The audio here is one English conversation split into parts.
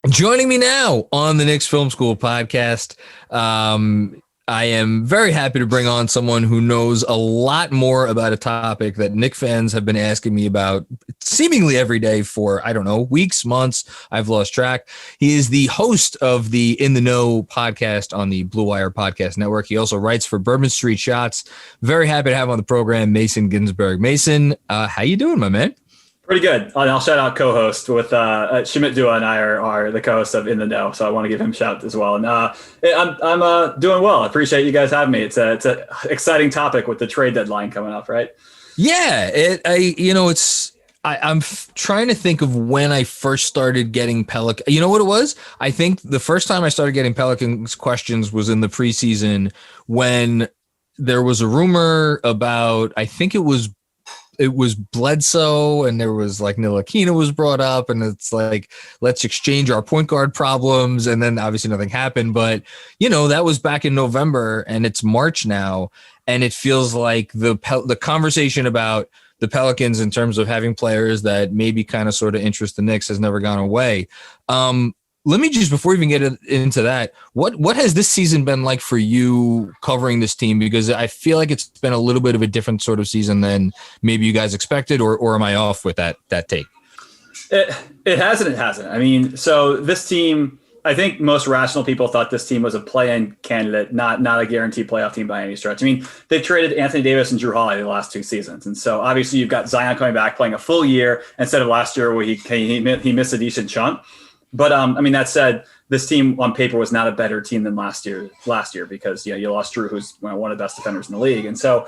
Joining me now on the Knicks Film School Podcast, I am very happy to bring on someone who knows a lot more about a topic that Knick fans have been asking me about seemingly every day for, I don't know, weeks, months. I've lost track. He is the host of the In the Know podcast on the Blue Wire Podcast Network. He also writes for Bourbon Street Shots. Very happy to have on the program Mason Ginsberg. Mason, how you doing, my man? Pretty good. And I'll shout out co-host with Shamit Dua and I are the co-hosts of In the Know, so I want to give him a shout as well. And I'm doing well. I appreciate you guys having me. It's an exciting topic with the trade deadline coming up, right? Yeah, I'm trying to think of when I first started getting Pelican. You know what it was? I think the first time I started getting Pelicans questions was in the preseason when there was a rumor about, I think it was Bledsoe, and there was like Ntilikina was brought up, and it's like, let's exchange our point guard problems. And then obviously nothing happened, but that was back in November, and it's March now. And it feels like the conversation about the Pelicans in terms of having players that maybe kind of sort of interest the Knicks has never gone away. Let me just, before we even get into that, what has this season been like for you covering this team? Because I feel like it's been a little bit of a different sort of season than maybe you guys expected, or am I off with that take? It hasn't. It hasn't. I mean, so this team, I think most rational people thought this team was a play-in candidate, not a guaranteed playoff team by any stretch. I mean, they've traded Anthony Davis and Drew Holiday the last two seasons. And so obviously you've got Zion coming back, playing a full year instead of last year where he missed a decent chunk. But I mean, that said, this team on paper was not a better team than last year because you lost Drew, who's one of the best defenders in the league. And so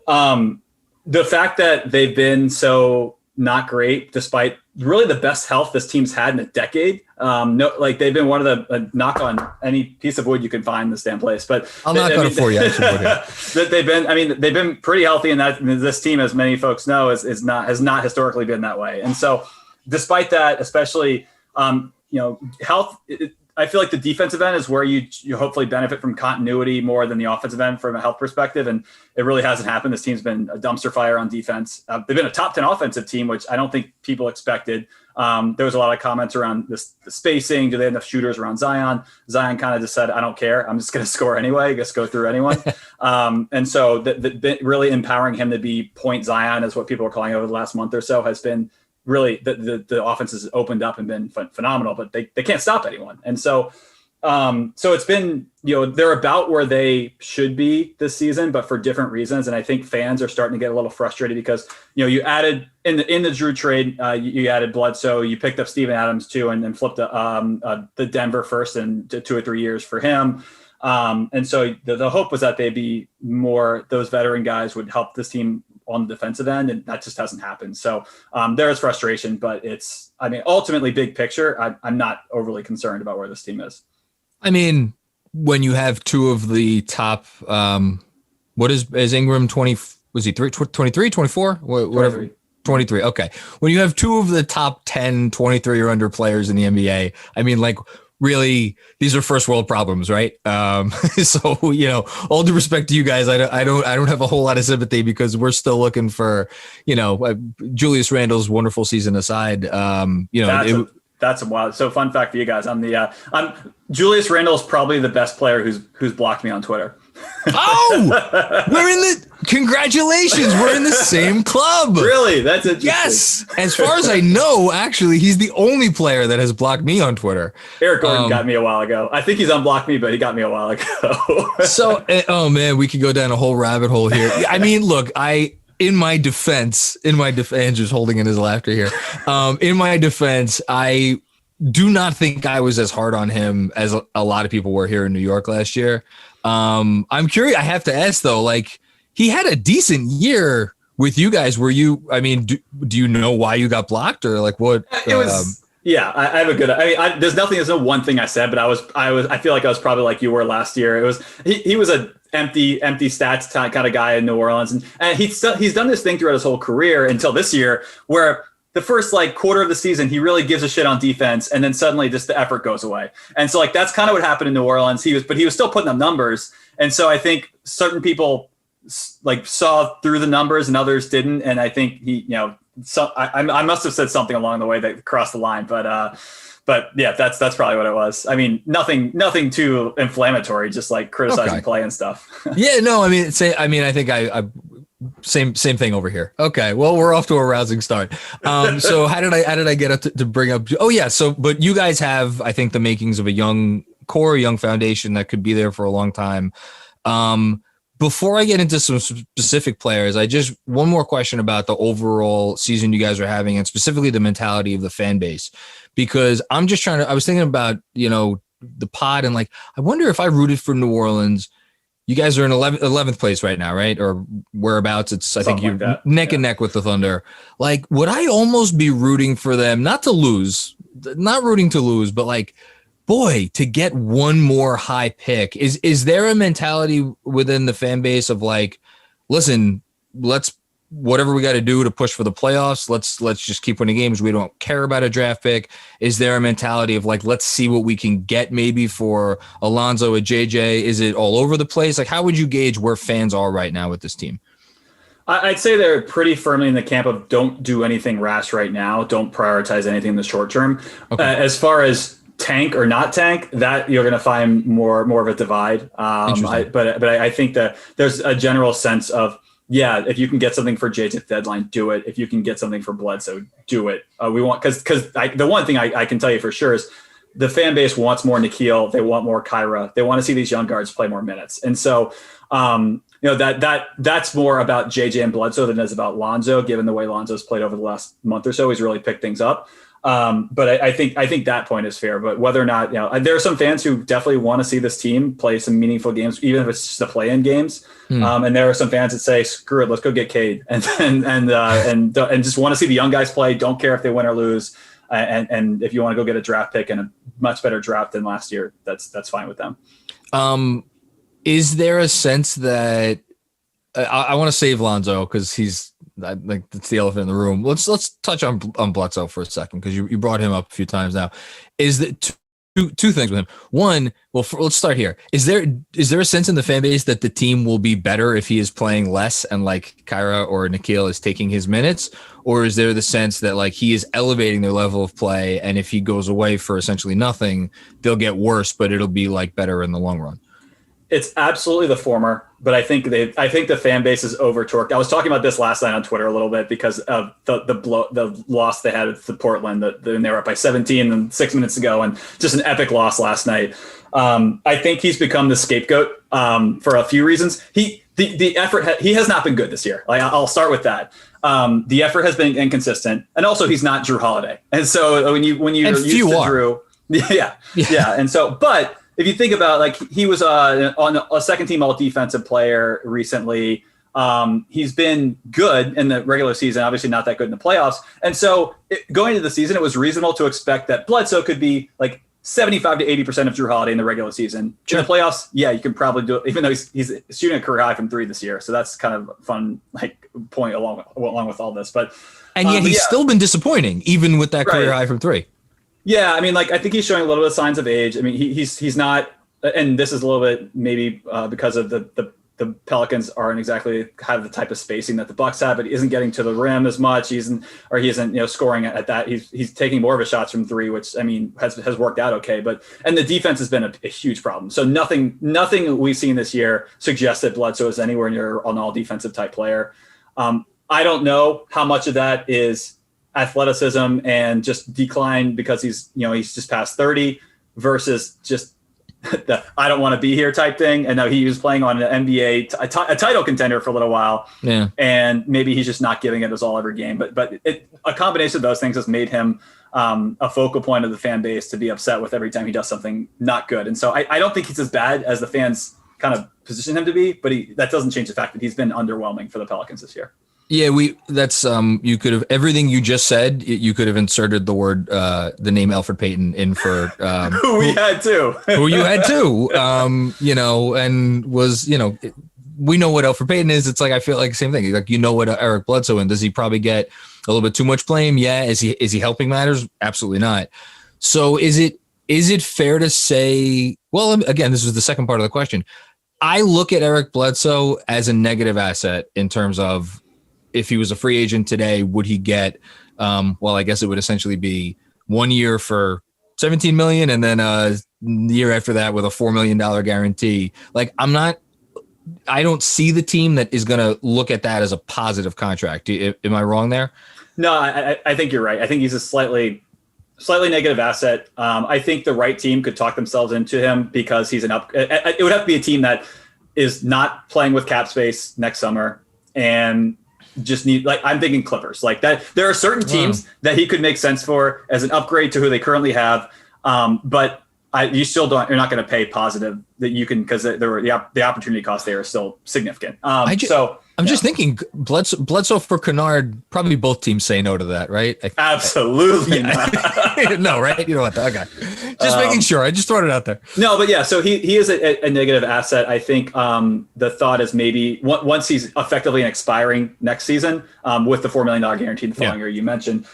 the fact that they've been so not great, despite really the best health this team's had in a decade. They've been one of the knock on any piece of wood you can find in this damn place. But I'll knock on it for you. They've been pretty healthy, and that this team, as many folks know, has not historically been that way. And so, despite that, especially. Health, I feel like the defensive end is where you hopefully benefit from continuity more than the offensive end from a health perspective. And it really hasn't happened. This team's been a dumpster fire on defense. They've been a top 10 offensive team, which I don't think people expected. There was a lot of comments around the spacing. Do they have enough shooters around Zion? Zion kind of just said, I don't care. I'm just going to score anyway. Just go through anyone. And so really empowering him to be point Zion is what people are calling over the last month or so has been really the offense has opened up and been phenomenal, but they can't stop anyone. And so it's been, they're about where they should be this season, but for different reasons. And I think fans are starting to get a little frustrated because, you added in the Drew trade, you added Bledsoe, you picked up Steven Adams too, and then flipped the Denver first in 2 or 3 years for him. And so the hope was that they'd be more, those veteran guys would help this team on the defensive end, and that just hasn't happened. So there is frustration, but ultimately big picture, I'm not overly concerned about where this team is. I mean, when you have two of the top, what is Ingram 20, was he 23, 24, whatever, 23. Okay. When you have two of the top 10, 23 or under players in the NBA, I mean, like, really, these are first world problems, right? So, all due respect to you guys, I don't have a whole lot of sympathy because we're still looking for, Julius Randle's wonderful season aside. That's wild. So fun fact for you guys. I'm Julius Randle's probably the best player who's blocked me on Twitter. Oh, congratulations. We're in the same club. Really? That's interesting. Yes. As far as I know, actually, he's the only player that has blocked me on Twitter. Eric Gordon got me a while ago. I think he's unblocked me, but he got me a while ago. So, oh man, we could go down a whole rabbit hole here. I mean, look, in my defense, Andrew's holding in his laughter here. In my defense, I do not think I was as hard on him as a lot of people were here in New York last year. I'm curious. I have to ask though, like, he had a decent year with you guys. Were you, do you know why you got blocked or like what? It was, yeah, I have a good, there's no one thing I said, but I feel like I was probably like you were last year. It was, he was a empty stats kind of guy in New Orleans. And he's done this thing throughout his whole career until this year where the first quarter of the season, he really gives a shit on defense. And then suddenly just the effort goes away. And so that's kind of what happened in New Orleans. He was still putting up numbers. And so I think certain people saw through the numbers and others didn't. And I think he, I must have said something along the way that crossed the line, but But yeah, that's probably what it was. I mean, nothing too inflammatory, just like criticizing play and stuff. Yeah, no, I mean, I think I same thing over here. Okay, well, we're off to a rousing start. So how did I get up to bring up? Oh yeah, so but you guys have, I think, the makings of a young core, young foundation that could be there for a long time. Before I get into some specific players, one more question about the overall season you guys are having, and specifically the mentality of the fan base, because I was thinking about, the pod, and like, I wonder if I rooted for New Orleans. You guys are in 11th place right now, right? Or whereabouts. I think you're like neck and neck with the Thunder. Like, would I almost be rooting for them, not rooting to lose, but like, boy, to get one more high pick. Is there a mentality within the fan base of like, listen, whatever we got to do to push for the playoffs, let's just keep winning games. We don't care about a draft pick. Is there a mentality of like, let's see what we can get maybe for Lonzo, a JJ? Is it all over the place? Like, how would you gauge where fans are right now with this team? I'd say they're pretty firmly in the camp of don't do anything rash right now. Don't prioritize anything in the short term. Okay. As far as tank or not tank, that you're going to find more of a divide. But I think that there's a general sense of, yeah, if you can get something for JJ at the deadline, do it. If you can get something for Bledsoe, do it. We want, because the one thing I can tell you for sure is the fan base wants more Nickeil. They want more Kyra. They want to see these young guards play more minutes. And so, that's more about JJ and Bledsoe than it is about Lonzo, given the way Lonzo's played over the last month or so. He's really picked things up. But I think that point is fair. But whether or not, there are some fans who definitely want to see this team play some meaningful games, even if it's just the play-in games. And there are some fans that say, "Screw it, let's go get Cade," and just want to see the young guys play. Don't care if they win or lose. And if you want to go get a draft pick and a much better draft than last year, that's fine with them. Is there a sense that I want to save Lonzo because he's like it's the elephant in the room. Let's touch on Bledsoe for a second because you brought him up a few times now. Is that two things with him? One, let's start here. Is there a sense in the fan base that the team will be better if he is playing less and like Kyra or Nickeil is taking his minutes, or is there the sense that like he is elevating their level of play, and if he goes away for essentially nothing, they'll get worse, but it'll be like better in the long run? It's absolutely the former, but I think the fan base is over-torqued. I was talking about this last night on Twitter a little bit because of the loss they had to Portland. They were up by 17 and 6 minutes ago, and just an epic loss last night. I think he's become the scapegoat for a few reasons. The effort he has not been good this year. Like, I'll start with that. The effort has been inconsistent, and also he's not Drew Holiday. And so when you're used to Drew, yeah. And so, but if you think about, like, he was on a second team all defensive player recently. He's been good in the regular season, obviously not that good in the playoffs. And so going into the season, it was reasonable to expect that Bledsoe could be like 75 to 80% of Drew Holiday in the regular season. Sure. In the playoffs, yeah, you can probably do it, even though he's shooting a career high from 3 this year. So that's kind of a fun point along with all this. But yet he's still been disappointing, even with that career high from 3. Yeah, I mean, like, I think he's showing a little bit of signs of age. I mean, he's not, and this is a little bit maybe because of the Pelicans aren't exactly have the type of spacing that the Bucks have, but he isn't getting to the rim as much. He isn't scoring at that. He's taking more of his shots from 3, which, I mean, has worked out okay. And the defense has been a huge problem. So nothing we've seen this year suggests that Bledsoe is anywhere near an all defensive type player. I don't know how much of that is athleticism and just decline because he's just past 30 versus just the I don't want to be here type thing. And now he was playing on an NBA a title contender for a little while. Yeah. And maybe he's just not giving it his all every game. But a combination of those things has made him a focal point of the fan base to be upset with every time he does something not good. And so I don't think he's as bad as the fans kind of position him to be, but that doesn't change the fact that he's been underwhelming for the Pelicans this year. Yeah, that's you could have everything you just said. You could have inserted the word, the name Elfrid Payton in for who we had too, who you had too. And was we know what Elfrid Payton is. It's like I feel like the same thing. Like what Eric Bledsoe, and does he probably get a little bit too much blame? Yeah. Is he helping matters? Absolutely not. So is it fair to say? Well, again, this was the second part of the question. I look at Eric Bledsoe as a negative asset in terms of, if he was a free agent today, would he get, I guess it would essentially be 1 year for $17 million, and then the year after that with a $4 million guarantee. Like, I don't see the team that is going to look at that as a positive contract. Am I wrong there? No, I think you're right. I think he's a slightly negative asset. I think the right team could talk themselves into him because he's it would have to be a team that is not playing with cap space next summer and just need, like, I'm thinking Clippers like that. There are certain teams that he could make sense for as an upgrade to who they currently have. But you still you're not going to pay positive that you can, because the opportunity costs there are still significant. I'm just thinking Bledsoe for Kennard, probably both teams say no to that, right? Absolutely not. No, right? You don't want that. Okay. Just making sure. I just throw it out there. No, but yeah, so he is a negative asset. I think the thought is maybe once he's effectively expiring next season with the $4 million guarantee the following year you mentioned,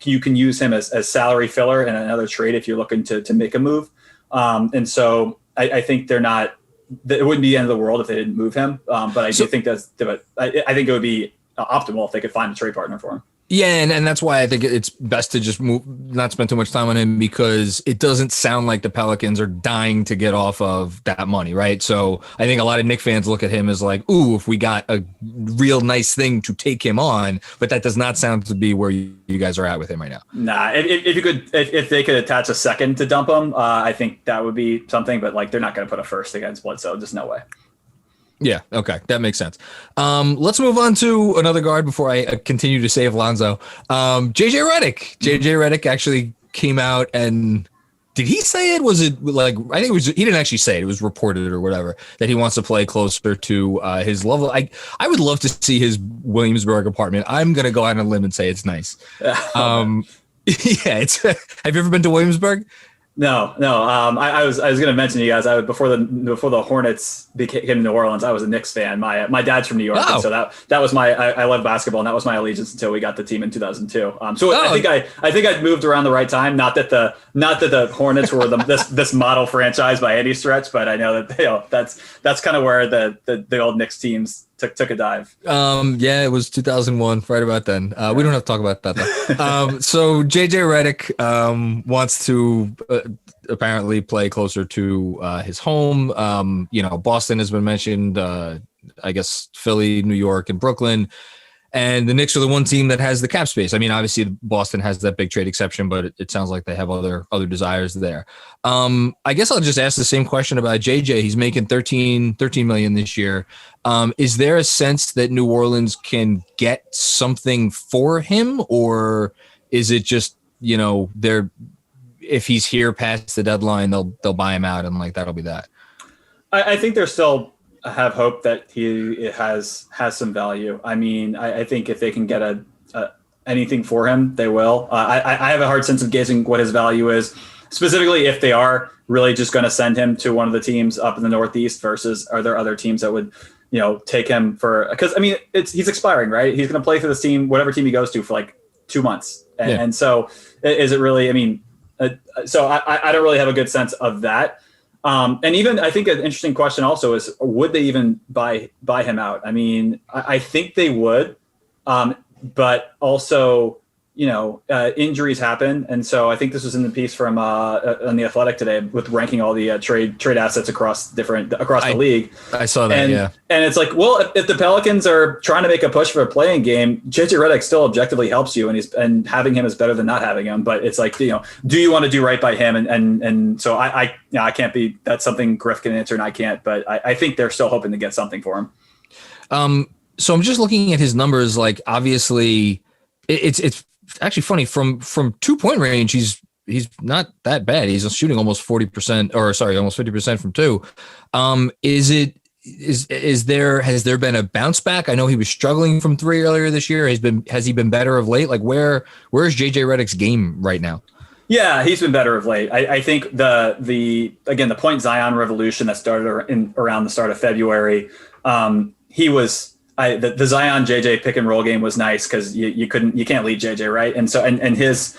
you can use him as salary filler in another trade if you're looking to make a move. And so I think it wouldn't be the end of the world if they didn't move him. But I do think I think it would be optimal if they could find a trade partner for him. Yeah, and that's why I think it's best to just not spend too much time on him, because it doesn't sound like the Pelicans are dying to get off of that money, right? So I think a lot of Knicks fans look at him as like, ooh, if we got a real nice thing to take him on, but that does not sound to be where you guys are at with him right now. Nah, if they could attach a second to dump him, I think that would be something, but like they're not going to put a first against Bledsoe, just no way. Yeah. Okay. That makes sense. Let's move on to another guard before I continue to save Lonzo. JJ Redick. JJ Redick actually came out and did he say it? Was it like, I think it was, he didn't actually say it. It was reported or whatever that he wants to play closer to his level. I would love to see his Williamsburg apartment. I'm going to go out on a limb and say it's nice. Yeah. Have you ever been to Williamsburg? No. I was going to mention to you guys. Before the Hornets came to New Orleans, I was a Knicks fan. My dad's from New York, and so that was I love basketball, and that was my allegiance until we got the team in 2002. I think I'd moved around the right time. Not that the Hornets were this model franchise by any stretch, but I know that that's kind of where the old Knicks teams took a dive. It was 2001, right about then. We don't have to talk about that though. So JJ Redick wants to apparently play closer to his home. Boston has been mentioned, I guess Philly, New York, and Brooklyn. And the Knicks are the one team that has the cap space. I mean, obviously Boston has that big trade exception, but it sounds like they have other desires there. I guess I'll just ask the same question about JJ. He's making $13 million this year. Is there a sense that New Orleans can get something for him, or is it just, if he's here past the deadline, they'll buy him out and like that'll be that? I think they're still have hope that he has some value. I mean, I think if they can get anything for him, they will. I have a hard sense of gauging what his value is, specifically if they are really just going to send him to one of the teams up in the Northeast versus are there other teams that would, take him for, because I mean, he's expiring, right? He's going to play for this team, whatever team he goes to, for like 2 months. And so is it really, I mean, so I don't really have a good sense of that. And even I think an interesting question also is, would they even buy him out? I mean, I think they would, but also, injuries happen. And so I think this was in the piece from on The Athletic today with ranking all the trade assets across the league. I saw that, And it's like, well, if the Pelicans are trying to make a push for a playing game, JJ Redick still objectively helps you, and having him is better than not having him. But it's like, do you want to do right by him? And so I can't be. That's something Griff can answer, and I can't. But I think they're still hoping to get something for him. So I'm just looking at his numbers. Like, obviously, it's actually funny from 2-point range. He's not that bad. He's shooting almost 40%, almost 50% from two. Has there been a bounce back? I know he was struggling from three earlier this year. Has he been better of late? Like where's JJ Redick's game right now? Yeah, he's been better of late. I think the point Zion revolution that started around the start of February, he was. The Zion JJ pick and roll game was nice because you can't lead JJ, right? And so and his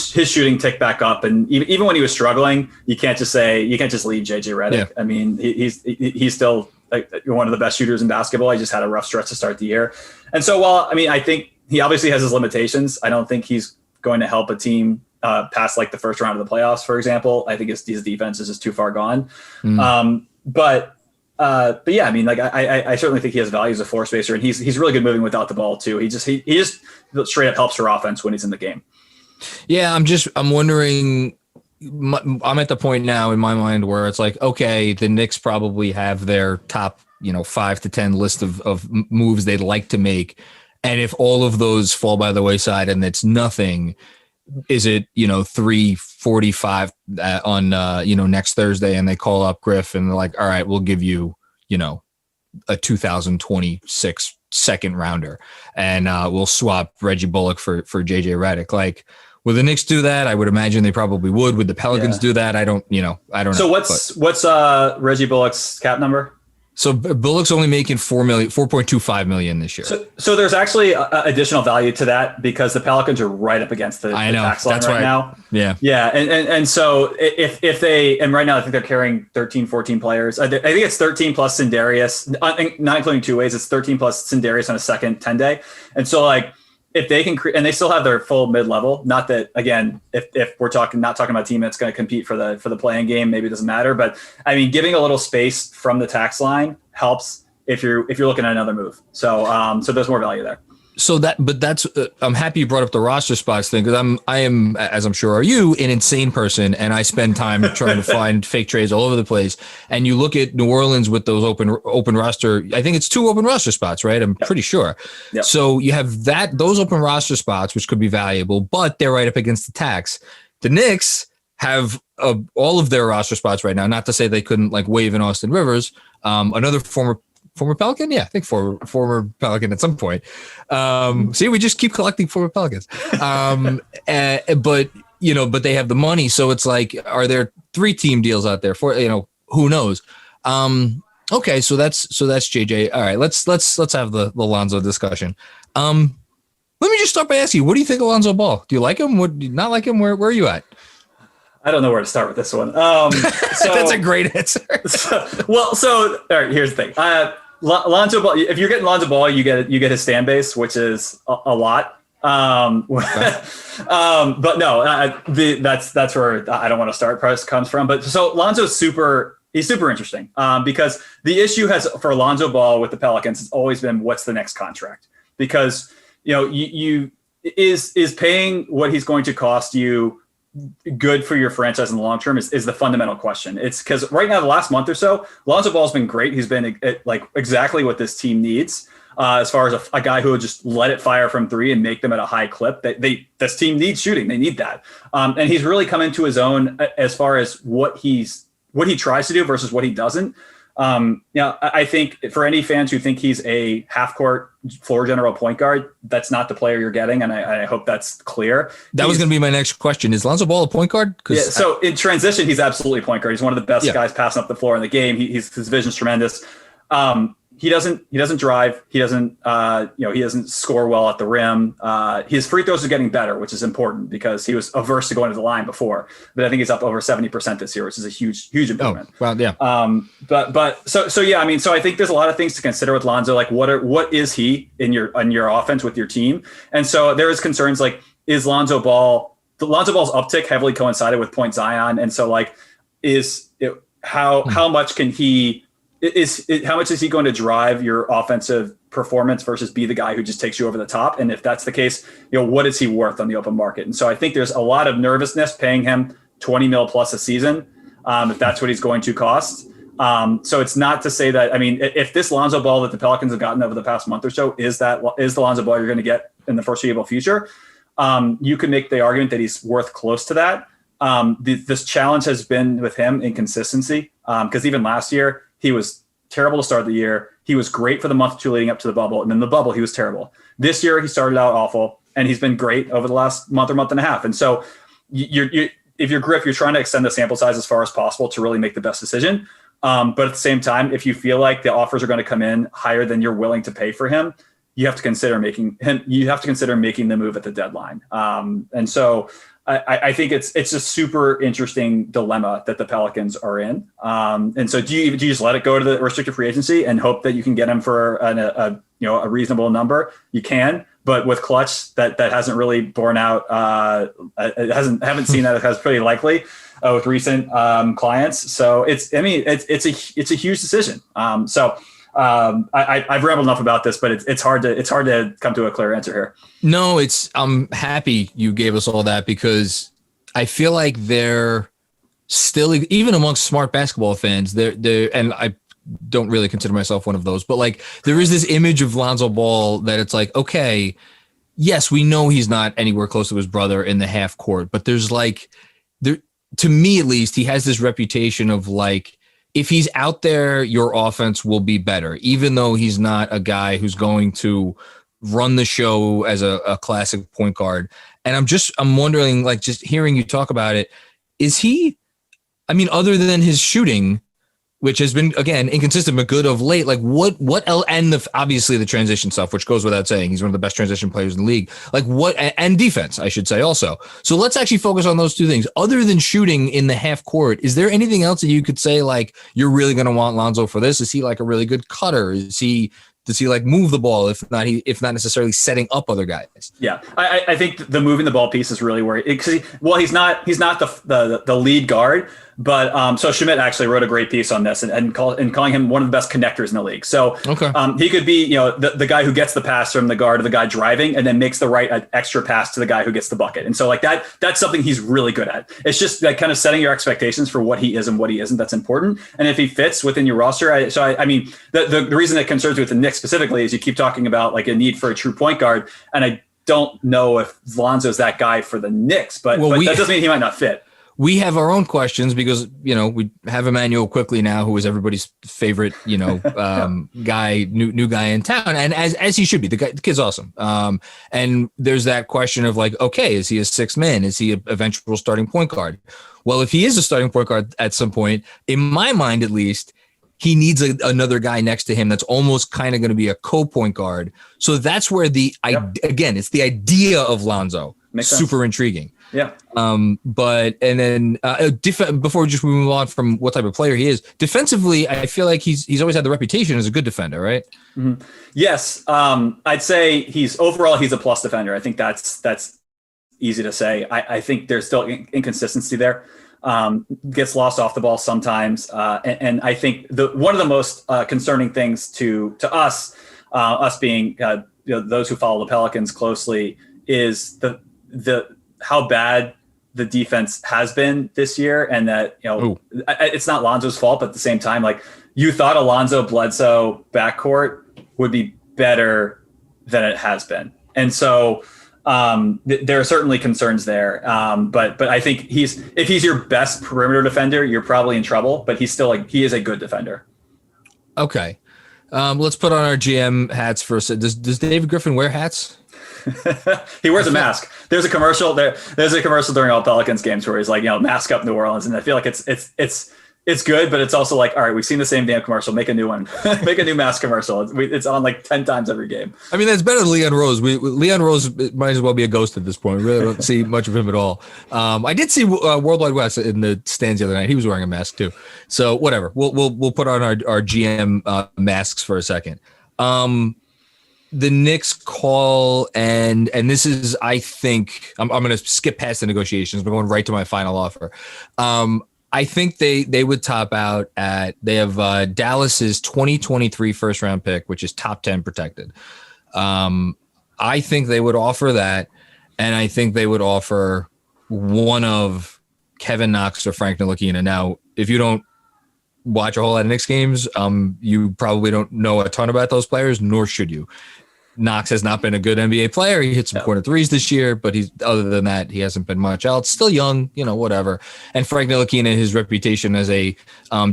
shooting ticked back up, and even when he was struggling, you can't just lead JJ Redick. Yeah. I mean, he's still like one of the best shooters in basketball. He just had a rough stretch to start the year, and so I think he obviously has his limitations. I don't think he's going to help a team past like the first round of the playoffs, for example. I think his defense is just too far gone. But yeah, I mean, like I certainly think he has value as a floor spacer, and he's really good moving without the ball too. He just straight up helps your offense when he's in the game. Yeah, I'm wondering. I'm at the point now in my mind where it's like, okay, the Knicks probably have their top, 5 to 10 list of moves they'd like to make. And if all of those fall by the wayside and it's nothing, is it, 3:45 on, next Thursday, and they call up Griff and they're like, all right, we'll give you, a 2026 second rounder, and we'll swap Reggie Bullock for JJ Redick. Like, would the Knicks do that? I would imagine they probably would. Would the Pelicans do that? I don't know. So what's Reggie Bullock's cap number? So Bullock's only making $4.25 million this year. So there's actually additional value to that because the Pelicans are right up against the tax line now. Yeah. Yeah. And so if they, and right now I think they're carrying 13, 14 players. I think it's 13 plus Sindarius, not including two ways. It's 13 plus Sindarius on a second 10-day. And so like, if they can and they still have their full mid-level, not that, again, if we're not talking about a team that's going to compete for the playing game, maybe it doesn't matter. But I mean, giving a little space from the tax line helps if you're looking at another move. So there's more value there. So that's I'm happy you brought up the roster spots thing, because I am, as I'm sure are you, an insane person, and I spend time trying to find fake trades all over the place. And you look at New Orleans with those open roster, I think it's 2 open roster spots, right? I'm pretty sure. Yep. So you have those open roster spots, which could be valuable, but they're right up against the tax. The Knicks have all of their roster spots right now. Not to say they couldn't like waive in Austin Rivers, another former Pelican? Yeah, I think former Pelican at some point. See, we just keep collecting former Pelicans. But they have the money. So it's like, are there 3-team deals out there for, who knows? Okay. So that's JJ. All right. Let's have the Lonzo discussion. Let me just start by asking you, what do you think of Lonzo Ball? Do you like him? Would you not like him? Where are you at? I don't know where to start with this one. So, that's a great answer. All right, here's the thing. Lonzo Ball, if you're getting Lonzo Ball, you get his fan base, which is a lot. But no, that's where I don't want to start. Price comes from. But so Lonzo's he's super interesting because the issue for Lonzo Ball with the Pelicans has always been, what's the next contract? Because you is paying what he's going to cost you good for your franchise in the long term is the fundamental question. It's because right now, the last month or so, Lonzo Ball's been great. He's been like exactly what this team needs as far as a guy who would just let it fire from 3 and make them at a high clip. This team needs shooting. They need that. And he's really come into his own as far as what he tries to do versus what he doesn't. I think for any fans who think he's a half-court floor general point guard, that's not the player you're getting, and I hope that's clear. That was going to be my next question. Is Lonzo Ball a point guard? So in transition, he's absolutely a point guard. He's one of the best guys passing up the floor in the game. His vision's tremendous. He doesn't drive. He doesn't he doesn't score well at the rim. His free throws are getting better, which is important because he was averse to going to the line before. But I think he's up over 70% this year, which is a huge improvement. Oh, well, yeah. So yeah, I mean, so I think there's a lot of things to consider with Lonzo. Like, what is he in your offense with your team? And so there is concerns like, is Lonzo Ball's uptick heavily coincided with Point Zion? And so like, how much can he? How much is he going to drive your offensive performance versus be the guy who just takes you over the top? And if that's the case, what is he worth on the open market? And so I think there's a lot of nervousness paying him $20 million plus a season, if that's what he's going to cost. So it's not to say that, I mean, if this Lonzo Ball that the Pelicans have gotten over the past month or so is the Lonzo Ball you're going to get in the foreseeable future, you can make the argument that he's worth close to that. This challenge has been with him inconsistency, because even last year, he was terrible to start the year. He was great for the month or 2 leading up to the bubble. And then the bubble, he was terrible. This year, he started out awful, and he's been great over the last month or month and a half. And so if you're Griff, you're trying to extend the sample size as far as possible to really make the best decision. But at the same time, if you feel like the offers are going to come in higher than you're willing to pay for him, you have to consider making the move at the deadline. And so I think it's a super interesting dilemma that the Pelicans are in. And so do you just let it go to the restricted free agency and hope that you can get him for a reasonable number? You can, but with clutch, that hasn't really borne out. Haven't seen that as pretty likely with recent clients. So it's a huge decision. I've rambled enough about this, but it's hard to come to a clear answer here. No, I'm happy you gave us all that, because I feel like they're still, even amongst smart basketball fans, they're and I don't really consider myself one of those, but like there is this image of Lonzo Ball that it's like, okay, yes, we know he's not anywhere close to his brother in the half court, but there's like, there, to me at least, he has this reputation of like, if he's out there, your offense will be better, even though he's not a guy who's going to run the show as a classic point guard. And I'm wondering, like, just hearing you talk about it, is he, I mean, other than his shooting, which has been, again, inconsistent but good of late, like what else, and obviously the transition stuff, which goes without saying, he's one of the best transition players in the league, like what, and defense, I should say also. So let's actually focus on those two things. Other than shooting in the half court, is there anything else that you could say, like, you're really going to want Lonzo for this? Is he like a really good cutter? Does he like move the ball, if not necessarily setting up other guys? Yeah, I think the moving the ball piece is really where he's not the lead guard, but so Schmidt actually wrote a great piece on this and calling him one of the best connectors in the league. So okay. He could be, the guy who gets the pass from the guard to the guy driving and then makes the right extra pass to the guy who gets the bucket. And so like that's something he's really good at. It's just like kind of setting your expectations for what he is and what he isn't. That's important. And if he fits within your roster, I mean, the reason that concerns me with the Knicks specifically is you keep talking about like a need for a true point guard. And I don't know if Lonzo's that guy for the Knicks, but that doesn't mean he might not fit. We have our own questions because, we have Emmanuel Quickly now, who is everybody's favorite, guy, new guy in town. And as he should be, the kid's awesome. And there's that question of like, okay, is he a sixth man? Is he an eventual starting point guard? Well, if he is a starting point guard at some point, in my mind, at least, he needs another guy next to him that's almost kind of going to be a co-point guard. So that's where again, it's the idea of Lonzo. Makes super sense. Intriguing. Yeah. Before we just move on from what type of player he is, defensively, I feel like he's always had the reputation as a good defender, right? Mm-hmm. Yes. I'd say he's a plus defender. I think that's easy to say. I think there's still inconsistency there. Gets lost off the ball sometimes. And I think one of the most concerning things to us being those who follow the Pelicans closely is the how bad the defense has been this year, and that it's not Lonzo's fault, but at the same time, like you thought Lonzo Bledsoe backcourt would be better than it has been, and so there are certainly concerns there. But I think if he's your best perimeter defender, you're probably in trouble. But he is a good defender. Okay, let's put on our GM hats for a second. Does David Griffin wear hats? He wears a mask. There's a commercial during all Pelicans games where he's like, mask up New Orleans. And I feel like it's good, but it's also like, all right, we've seen the same damn commercial. Make a new one. Make a new mask commercial. It's on like 10 times every game. I mean, that's better than Leon Rose. Leon Rose might as well be a ghost at this point. We really don't see much of him at all. I did see Worldwide West in the stands the other night. He was wearing a mask too. So whatever. We'll put on our GM masks for a second. The Knicks call, and this is, I think, I'm going to skip past the negotiations. We're going right to my final offer. I think they would top out they have Dallas's 2023 first round pick, which is top 10 protected. I think they would offer that, and I think they would offer one of Kevin Knox or Frank Ntilikina. Now, if you don't watch a whole lot of Knicks games, you probably don't know a ton about those players, nor should you. Knox has not been a good NBA player. He hit some corner threes this year, but other than that, he hasn't been much else. Still young, whatever. And Frank Ntilikina, his reputation as a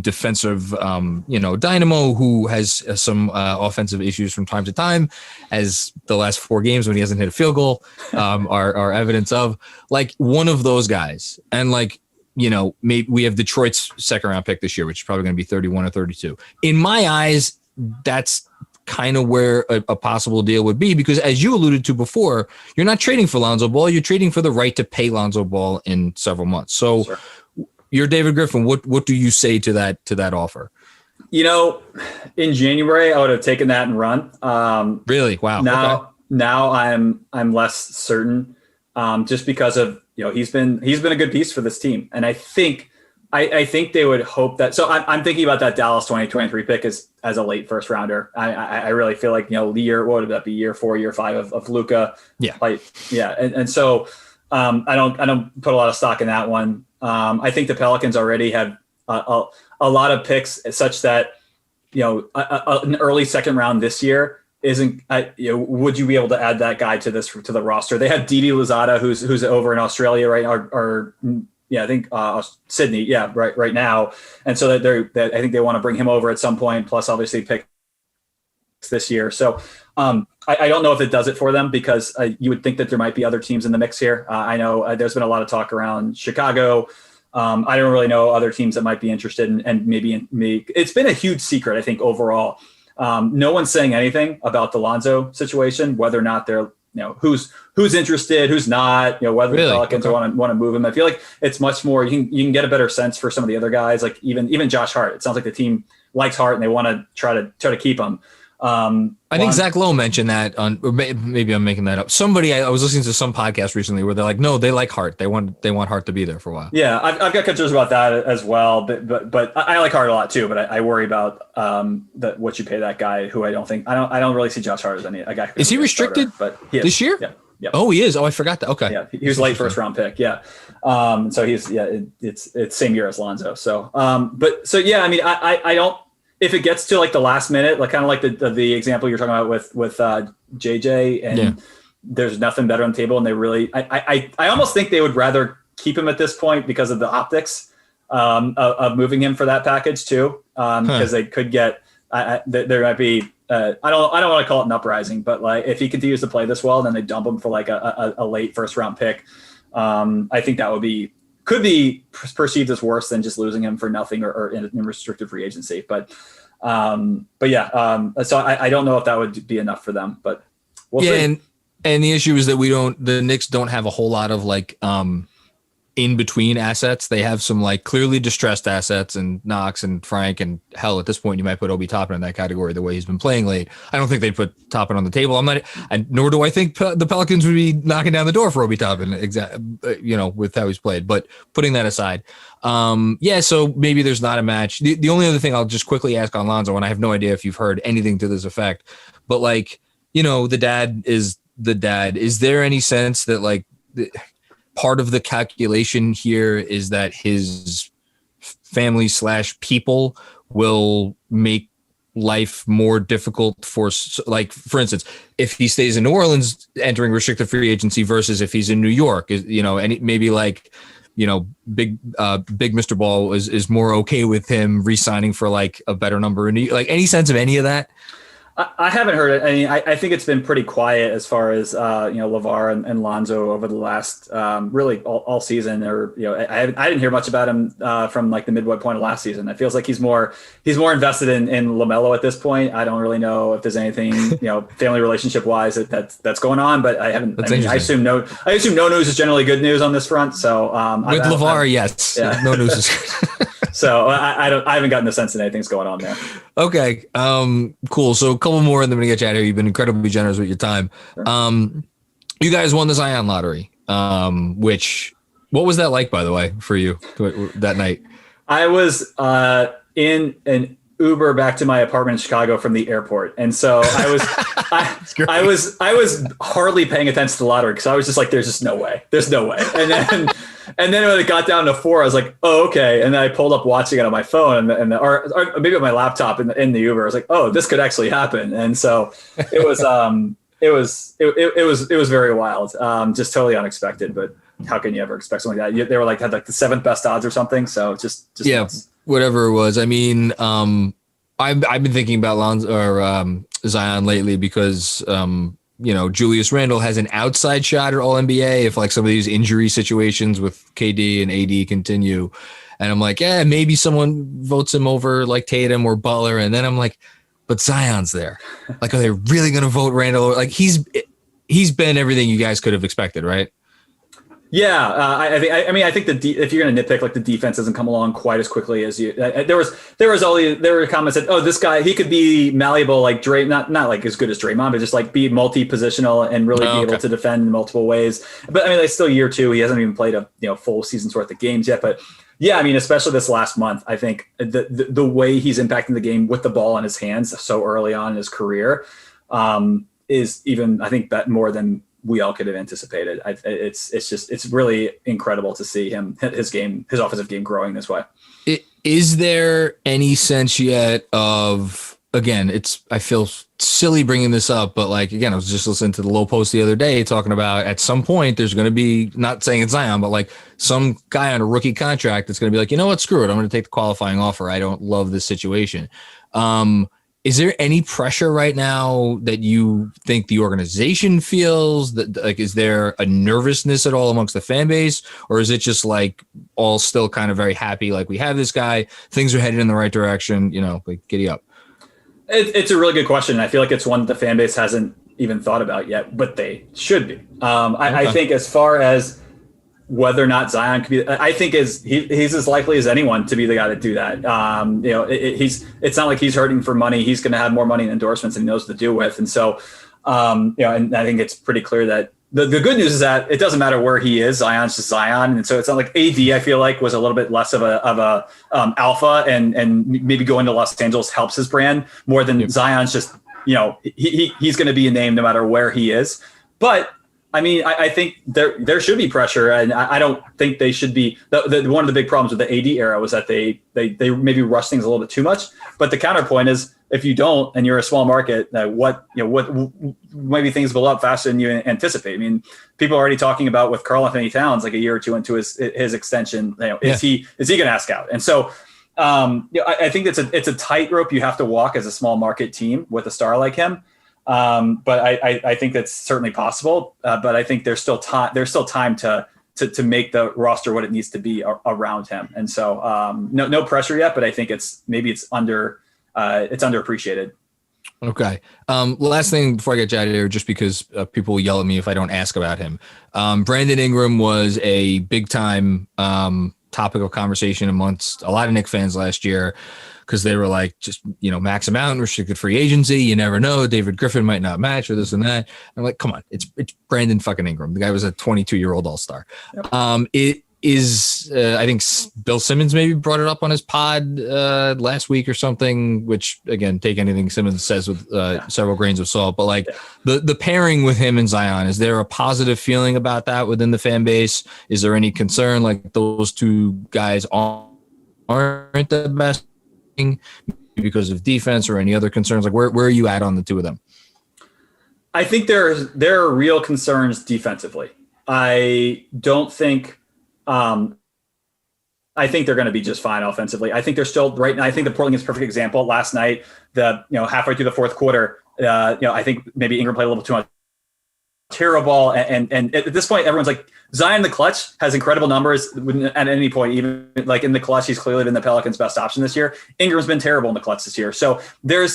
defensive, dynamo who has some offensive issues from time to time, as the last 4 games when he hasn't hit a field goal are evidence of, like one of those guys. And maybe we have Detroit's second round pick this year, which is probably going to be 31 or 32. In my eyes, that's kind of where a possible deal would be, because as you alluded to before, you're not trading for Lonzo Ball, you're trading for the right to pay Lonzo Ball in several months. So sure. You're David Griffin. What do you say to that offer? In January, I would have taken that and run. Really? Wow. Now, now I'm less certain, just because of, he's been a good piece for this team. And I think they would hope that. So I'm thinking about that Dallas 2023 pick as a late first rounder. I really feel like, what would that be, year 4, year 5 of Luka? Yeah. And so I don't put a lot of stock in that one. I think the Pelicans already have a lot of picks such that, an early second round this year isn't, would you be able to add that guy to the roster? They have Didi Louzada, who's over in Australia right now, or I think Sydney, right now, and so that I think they want to bring him over at some point. Plus, obviously, pick this year. So I don't know if it does it for them, because you would think that there might be other teams in the mix here. I know there's been a lot of talk around Chicago. I don't really know other teams that might be interested and maybe in me. It's been a huge secret, I think, overall. No one's saying anything about the Lonzo situation, whether or not they're, who's interested, who's not, whether the Pelicans want to move him. I feel like it's much more, you can get a better sense for some of the other guys, like even Josh Hart. It sounds like the team likes Hart and they want to try to keep him. I think Zach Lowe mentioned that or maybe I'm making that up. Somebody, I was listening to some podcast recently where they're like, no, they like Hart. They want Hart to be there for a while. Yeah, I've got concerns about that as well. But I like Hart a lot too. But I worry about what you pay that guy, who I don't really see Josh Hart as a guy. Is he restricted? But this year? Yeah. Yep. Oh, he is. Oh, I forgot that. Okay. Yeah, he was late first round pick. Yeah. So he's it's same year as Lonzo. So I mean, I don't. If it gets to like the last minute, like kind of like the example you're talking about with JJ, and there's nothing better on the table, and they really, I almost think they would rather keep him at this point because of the optics of moving him for that package too, because they could get there might be I don't want to call it an uprising, but like if he continues to play this well, then they dump him for like a late first round pick. I think that could be perceived as worse than just losing him for nothing or in restricted free agency. But yeah. So I don't know if that would be enough for them, but we'll see. And the issue is that the Knicks don't have a whole lot of like in between assets. They have some like clearly distressed assets and Knox and Frank, and hell, at this point you might put Obi Toppin in that category the way he's been playing late. I don't think they'd put Toppin on the table. Nor do I think the Pelicans would be knocking down the door for Obi Toppin, with how he's played. But putting that aside, so maybe there's not a match. The only other thing I'll just quickly ask on Lonzo, and I have no idea if you've heard anything to this effect, but like, the dad is the dad. Is there any sense that like part of the calculation here is that his family / people will make life more difficult for instance, if he stays in New Orleans entering restricted free agency versus if he's in New York, and maybe like, big Mr. Ball is more okay with him re-signing for like a better number. Like any sense of any of that? I haven't heard it. I mean, I think it's been pretty quiet as far as LeVar and Lonzo over the last really all season. Or I didn't hear much about him from like the midway point of last season. It feels like he's more invested in LaMelo at this point. I don't really know if there's anything family relationship wise that's going on, but I haven't. I assume no news is generally good news on this front. So with LeVar, yes, no news is good. So I haven't gotten the sense that anything's going on there. Okay. Cool. So a couple more and then we're gonna get you out of here. You've been incredibly generous with your time. Sure. You guys won the Zion lottery. What was that like, by the way, for you that night? I was in an Uber back to my apartment in Chicago from the airport. And so I was hardly paying attention to the lottery because I was just like, there's just no way. There's no way. And then when it got down to 4, I was like, oh, okay. And then I pulled up watching it on my phone or maybe on my laptop in the Uber. I was like, oh, this could actually happen. And so it was it was very wild. Just totally unexpected, but how can you ever expect something like that? They were like, had like the 7th best odds or something. So just yeah, nuts. Whatever it was. I mean, I've been thinking about Lonzo or Zion lately because, Julius Randle has an outside shot at All-NBA if like some of these injury situations with KD and AD continue. And I'm like, maybe someone votes him over like Tatum or Butler. And then I'm like, but Zion's there. Like, are they really going to vote Randle? Like he's been everything you guys could have expected, right? Yeah, I think if you're going to nitpick, like the defense doesn't come along quite as quickly as you. There were comments that, oh, this guy, he could be malleable like Dray, not like as good as Draymond, but just like be multi-positional and really be able to defend in multiple ways. But I mean, like still year two, he hasn't even played a full season's worth of games yet. But yeah, I mean, especially this last month, I think the way he's impacting the game with the ball in his hands so early on in his career is even, I think, that more than we all could have anticipated. It's really incredible to see his offensive game growing this way. Is there any sense yet of, again, I feel silly bringing this up, but like, again, I was just listening to the Low Post the other day talking about at some point there's going to be, not saying it's Zion, but like some guy on a rookie contract that's going to be like, you know what, screw it, I'm going to take the qualifying offer. I don't love this situation. Is there any pressure right now that you think the organization feels? That like, is there a nervousness at all amongst the fan base, or is it just like all still kind of very happy? Like, we have this guy, things are headed in the right direction. Like, giddy up. It's a really good question. I feel like it's one that the fan base hasn't even thought about yet, but they should be. I think as far as whether or not Zion could be, I think he's as likely as anyone to be the guy to do that. It's not like he's hurting for money. He's going to have more money in endorsements than he knows what to do with. And so, and I think it's pretty clear that the good news is that it doesn't matter where he is. Zion's just Zion. And so it's not like AD, I feel like, was a little bit less of a alpha and maybe going to Los Angeles helps his brand more than Zion's just, he's going to be a name no matter where he is. But I mean, I think there should be pressure, and I don't think they should be. One of the big problems with the AD era was that they maybe rush things a little bit too much. But the counterpoint is, if you don't, and you're a small market, what maybe things will up faster than you anticipate. I mean, people are already talking about with Karl Anthony Towns, like a year or two into his extension, is he going to ask out? And so, I think it's a tightrope you have to walk as a small market team with a star like him. But I think that's certainly possible. But I think there's still time to make the roster what it needs to be around him. And so, no pressure yet, but I think it's underappreciated. Okay. Last thing before I get you out of here, just because people will yell at me if I don't ask about him. Brandon Ingram was a big time, topic of conversation amongst a lot of Knicks fans last year, because they were like, just, max him out, restricted free agency. You never know. David Griffin might not match or this and that. I'm like, come on, it's Brandon fucking Ingram. The guy was a 22-year-old all-star. Yep. It is, I think Bill Simmons maybe brought it up on his pod last week or something, which, again, take anything Simmons says with several grains of salt. But like the pairing with him and Zion, is there a positive feeling about that within the fan base? Is there any concern like those two guys aren't the best because of defense or any other concerns? Like where are you at on the two of them? I think there are real concerns defensively. I don't think I think they're going to be just fine offensively. I think they're still right now. I think the Portland is a perfect example. Last night, halfway through the fourth quarter, I think maybe Ingram played a little too much terrible. And at this point, everyone's like, Zion in the clutch has incredible numbers at any point, even like in the clutch, he's clearly been the Pelicans' best option this year. Ingram's been terrible in the clutch this year. So there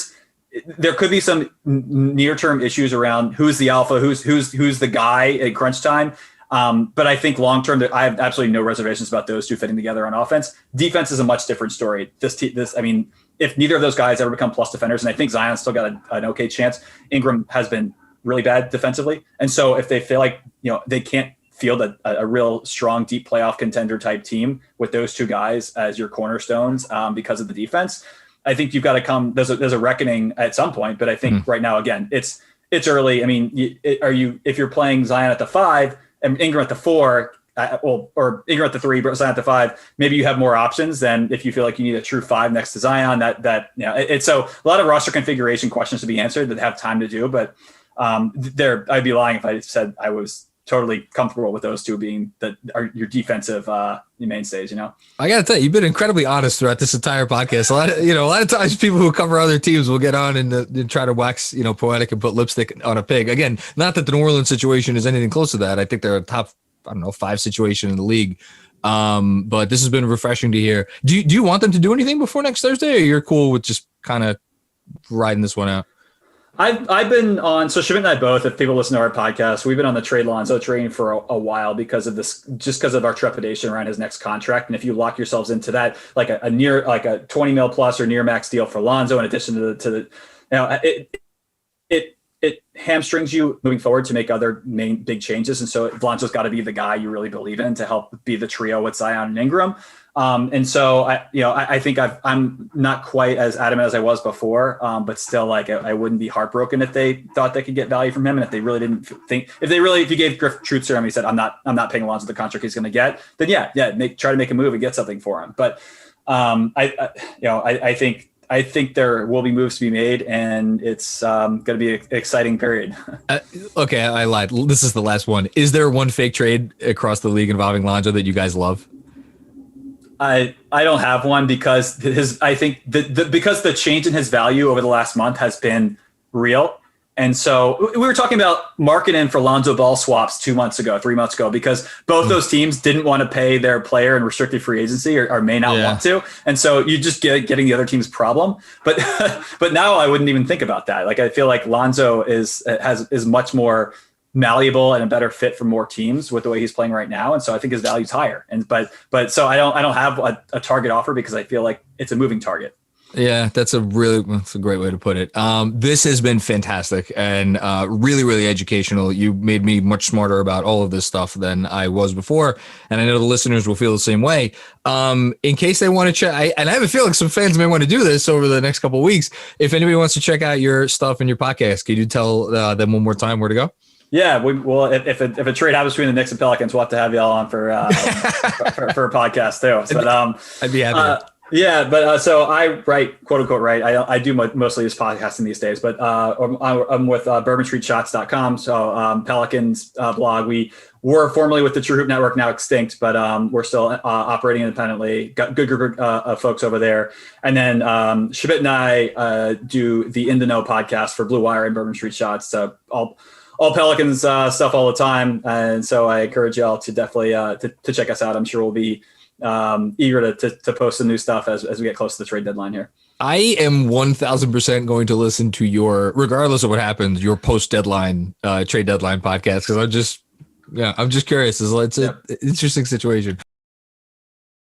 could be some near-term issues around who's the alpha, who's the guy at crunch time. But I think long-term, I have absolutely no reservations about those two fitting together on offense. Defense is a much different story. I mean, if neither of those guys ever become plus defenders, and I think Zion's still got an okay chance, Ingram has been really bad defensively. And so if they feel like, they can't field a real strong, deep playoff contender type team with those two guys as your cornerstones because of the defense, I think you've got to come, there's a reckoning at some point. But I think right now, again, it's early. I mean, if you're playing Zion at the 5 and Ingram at the 4, or Ingram at the 3, but Zion at the 5, maybe you have more options than if you feel like you need a true 5 next to Zion. It's so a lot of roster configuration questions to be answered that have time to do. But I'd be lying if I said I was totally comfortable with those two being your defensive mainstays. I gotta tell you, you've been incredibly honest throughout this entire podcast. A lot of times people who cover other teams will get on and try to wax poetic and put lipstick on a pig. Again, not that the New Orleans situation is anything close to that. I think they're a top 5 situation in the league. But this has been refreshing to hear. Do you want them to do anything before next Thursday, or you're cool with just kind of riding this one out? I've been on, so Schmidt and I both, if people listen to our podcast, we've been on the trade Lonzo train for a while because of this, just because of our trepidation around his next contract. And if you lock yourselves into that, like a near, like a 20 mil plus or near max deal for Lonzo, in addition to the it hamstrings you moving forward to make other main big changes. And so Lonzo's got to be the guy you really believe in to help be the trio with Zion and Ingram. And so I think I'm not quite as adamant as I was before, but still, like, I wouldn't be heartbroken if they thought they could get value from him. And if they really didn't think, if you gave Griff truth serum, he said, I'm not paying Lonzo the contract he's going to get, then try to make a move and get something for him. But I think there will be moves to be made, and it's going to be an exciting period. Okay, I lied. This is the last one. Is there one fake trade across the league involving Lonzo that you guys love? I don't have one because because the change in his value over the last month has been real. And so we were talking about marketing for Lonzo Ball swaps 3 months ago, because both those teams didn't want to pay their player in restricted free agency or may not want to. And so you just getting the other team's problem. But but now I wouldn't even think about that. Like, I feel like Lonzo is much more malleable and a better fit for more teams with the way he's playing right now. And so I think his value's higher. And but so I don't have a target offer because I feel like it's a moving target. Yeah, that's a great way to put it. This has been fantastic and really, really educational. You made me much smarter about all of this stuff than I was before. And I know the listeners will feel the same way. In case they want to check, and I have a feeling some fans may want to do this over the next couple of weeks. If anybody wants to check out your stuff and your podcast, can you tell them one more time where to go? Yeah, if a trade happens between the Knicks and Pelicans, we'll have to have y'all on for a podcast too. But I'd be happy. So I write, quote unquote, I do mostly this podcasting these days, but I'm with bourbonstreetshots.com. So Pelicans blog. We were formerly with the True Hoop Network, now extinct, but we're still operating independently. Got good group of folks over there. And then Shabit and I do the In the Know podcast for Blue Wire and Bourbon Street Shots. So all Pelicans stuff all the time. And so I encourage y'all to definitely to check us out. I'm sure we'll be eager to post some new stuff as we get close to the trade deadline here. I am 1,000% going to listen to regardless of what happens, your post deadline trade deadline podcast, because I'm just curious. It's an interesting situation.